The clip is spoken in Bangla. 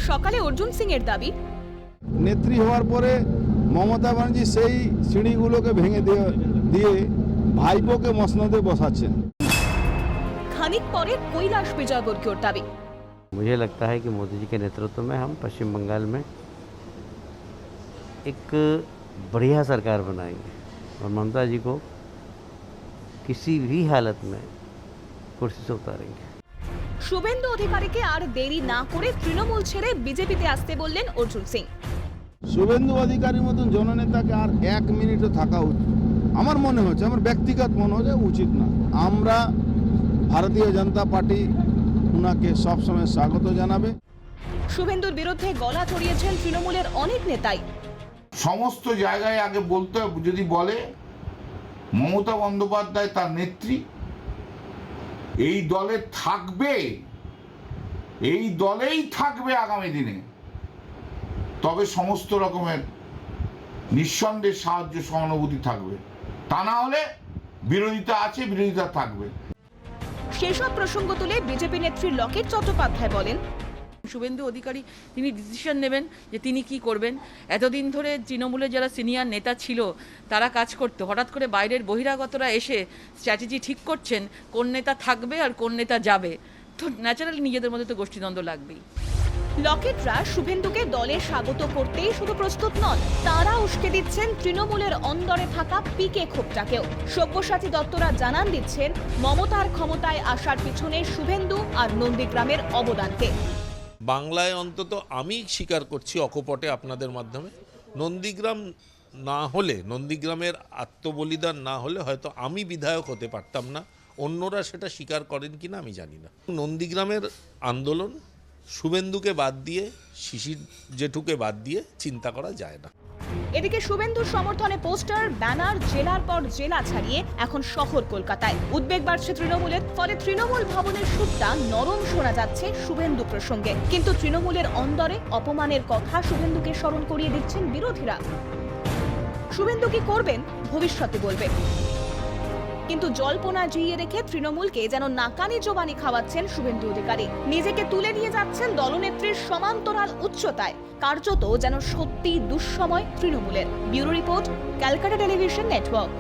সকালে অর্জুন সিং এর দাবি, নেত্রী হওয়ার পরে মমতা ব্যানার্জি সেই সিঁড়িগুলোকে ভেঙে দিয়ে ভাইপোকে মসনদে বসাচ্ছেন। খানিক পরে কৈলাস বিজয়বর্গীয়র দাবি, मुझे लगता है कि मोदी जी के नेतृत्व में हम पश्चिम बंगाल में एक बढ़िया सरकार बनाएंगे और ममता जी को किसी भी हालत में कुर्सी से उतारेंगे। শুভেন্দু অধিকারীকে আর দেরি না করে তৃণমূল ছেড়ে বিজেপিতে আসতে বললেন অর্জুন সিং। শুভেন্দু অধিকারীর মতন জননেতাকে আর এক মিনিটও থাকা উচিত আমার মনে হচ্ছে, আমার ব্যক্তিগত মনে হচ্ছে উচিত না। আমরা ভারতীয় জনতা পার্টি উনাকে সবসময় স্বাগত জানাবে। শুভেন্দুর বিরুদ্ধে গলা চড়িয়েছেন তৃণমূলের অনেক নেতাই। সমস্ত জায়গায় আগে বলতে যদি বলে মমতা বন্দ্যোপাধ্যায় তার নেত্রী, এই দলে থাকবে, এই দলেই থাকবে আগামী দিনে, তবে সমস্ত রকমের নিঃসন্দেহে সাহায্য সহানুভূতি থাকবে। তা না হলে বিরোধিতা আছে, বিরোধিতা থাকবে। সেসব প্রসঙ্গ তুলে বিজেপি নেত্রী লকেট চট্টোপাধ্যায় বলেন, শুভেন্দু অধিকারী তিনি ডিসিশন নেবেন যে তিনি কি করবেন। এতদিন ধরে তৃণমূলের যারা সিনিয়র নেতা ছিল তারা কাজ করতো, হঠাৎ করে বাইরের বহিরাগতরা এসে স্ট্র্যাটেজি ঠিক করছেন কোন নেতা থাকবে আর কোন নেতা যাবে, তো ন্যাচারালি নিজেদের মধ্যে তো গোষ্ঠীদ্বন্দ্ব লাগবেই। লকেটরা শুভেন্দুকে দলে স্বাগত করতেই শুধু প্রস্তুত নন, তারা উস্কে দিচ্ছেন তৃণমূলের অন্দরে থাকা পিকে ক্ষোভটাকেও। সব্যসাচী দত্তরা জানান দিচ্ছেন মমতার ক্ষমতায় আসার পিছনে শুভেন্দু আর নন্দীগ্রামের অবদানকে। বাংলায় অন্তত আমি স্বীকার করছি অকপটে আপনাদের মাধ্যমে, নন্দীগ্রাম না হলে, নন্দীগ্রামের আত্মবলিদান না হলে হয়তো আমি বিধায়ক হতে পারতাম না। অন্যরা সেটা স্বীকার করেন কিনা আমি জানি না। নন্দীগ্রামের আন্দোলন শুভেন্দুকে বাদ দিয়ে, শিশির জেঠুকে বাদ দিয়ে চিন্তা করা যায় না। এদিকে শুভেন্দুর সমর্থনে পোস্টার, ব্যানার জেলার পর জেলা ছাড়িয়ে এখন শহর কলকাতায়। উদ্বেগ বাড়ছে তৃণমূলের, ফলে তৃণমূল ভবনের সুরটা নরম শোনা যাচ্ছে শুভেন্দু প্রসঙ্গে। কিন্তু তৃণমূলের অন্দরে অপমানের কথা শুভেন্দুকে স্মরণ করিয়ে দিচ্ছেন বিরোধীরা। শুভেন্দু কি করবেন ভবিষ্যতে বলবে, কিন্তু জল্পনা জিইয়ে রেখে তৃণমূলকে যেন নাকানি জোবানি খাওয়াচ্ছেন শুভেন্দু অধিকারী। নিজেকে তুলে নিয়ে যাচ্ছেন দলনেত্রীর সমান্তরাল উচ্চতায়, কার্যত যেন সত্যি দুঃসময় তৃণমূলের। Bureau report, Calcutta television network.